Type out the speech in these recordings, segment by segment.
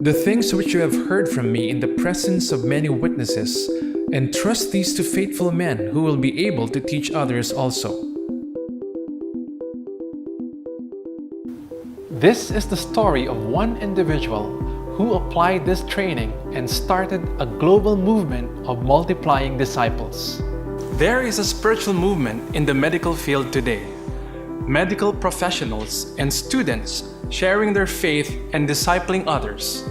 The things which you have heard from me in the presence of many witnesses, entrust these to faithful men who will be able to teach others also. This is the story of one individual who applied this training and started a global movement of multiplying disciples. There is a spiritual movement in the medical field today. Medical professionals and students sharing their faith and discipling others.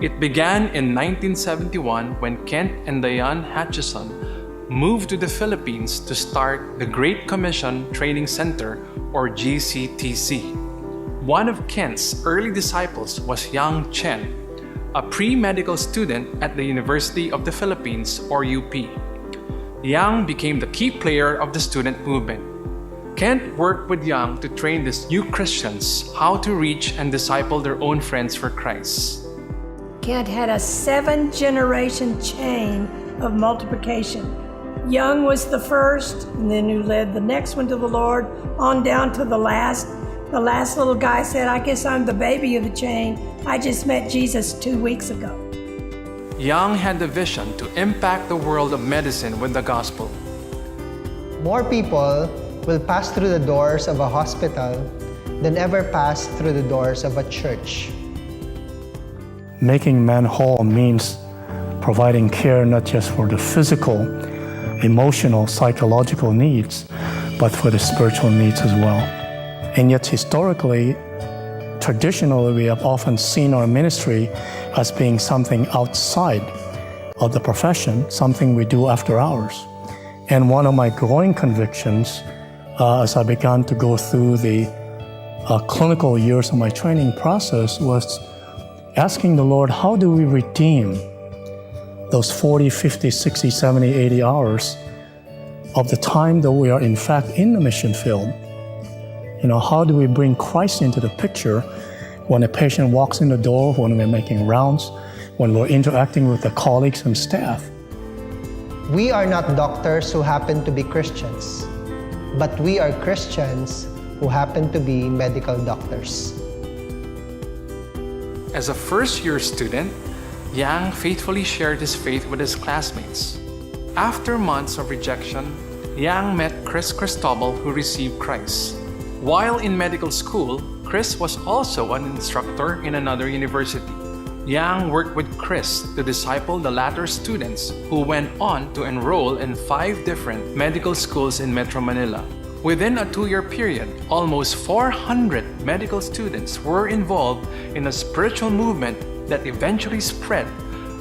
It began in 1971 when Kent and Diane Hutchison moved to the Philippines to start the Great Commission Training Center, or GCTC. One of Kent's early disciples was young Chen, a pre-medical student at the University of the Philippines, or UP. Yang became the key player of the student movement. Kent worked with Yang to train these new Christians how to reach and disciple their own friends for Christ. Kent had a 7-generation chain of multiplication. Young was the first, and then who led the next one to the Lord, on down to the last. The last little guy said, "I guess I'm the baby of the chain. I just met Jesus 2 weeks ago." Yang had the vision to impact the world of medicine with the gospel. More people will pass through the doors of a hospital than ever pass through the doors of a church. Making men whole means providing care not just for the physical, emotional, psychological needs, but for the spiritual needs as well. And yet historically, traditionally, we have often seen our ministry as being something outside of the profession, something we do after hours. And one of my growing convictions as I began to go through the clinical years of my training process was asking the Lord, how do we redeem those 40, 50, 60, 70, 80 hours of the time that we are in fact in the mission field? How do we bring Christ into the picture when a patient walks in the door, when we're making rounds, when we're interacting with the colleagues and staff? We are not doctors who happen to be Christians, but we are Christians who happen to be medical doctors. As a first-year student, Yang faithfully shared his faith with his classmates. After months of rejection, Yang met Chris Cristobal, who received Christ. While in medical school, Chris was also an instructor in another university. Yang worked with Chris to disciple the latter students who went on to enroll in 5 different medical schools in Metro Manila. Within a 2-year period, almost 400 medical students were involved in a spiritual movement that eventually spread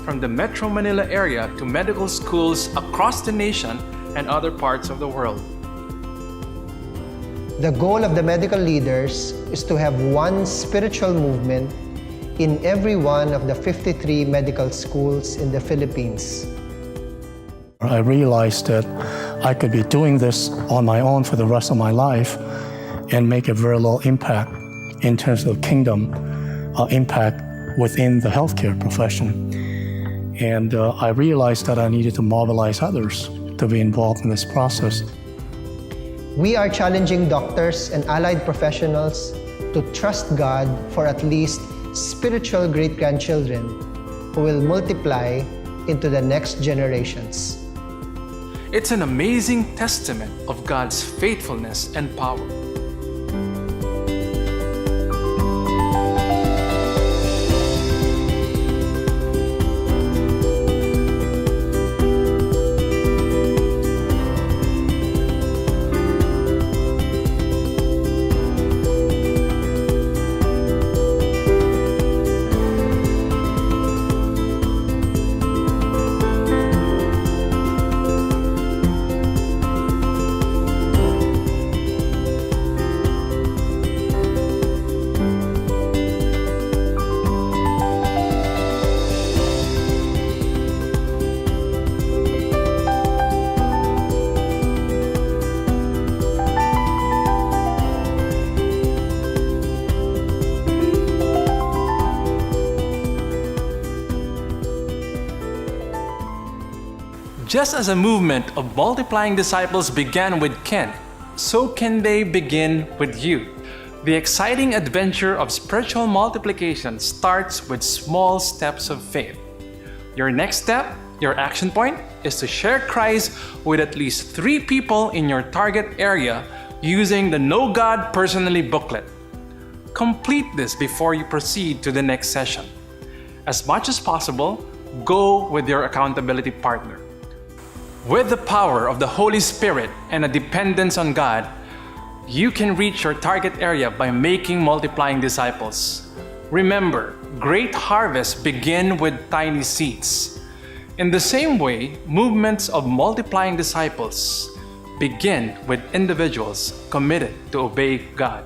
from the Metro Manila area to medical schools across the nation and other parts of the world. The goal of the medical leaders is to have one spiritual movement in every one of the 53 medical schools in the Philippines. I realized that I could be doing this on my own for the rest of my life and make a very low impact in terms of kingdom impact within the healthcare profession. And I realized that I needed to mobilize others to be involved in this process. We are challenging doctors and allied professionals to trust God for at least spiritual great-grandchildren who will multiply into the next generations. It's an amazing testament of God's faithfulness and power. Just as a movement of multiplying disciples began with Ken, so can they begin with you. The exciting adventure of spiritual multiplication starts with small steps of faith. Your next step, your action point, is to share Christ with at least 3 people in your target area using the Know God Personally booklet. Complete this before you proceed to the next session. As much as possible, go with your accountability partner. With the power of the Holy Spirit and a dependence on God, you can reach your target area by making multiplying disciples. Remember, great harvests begin with tiny seeds. In the same way, movements of multiplying disciples begin with individuals committed to obey God.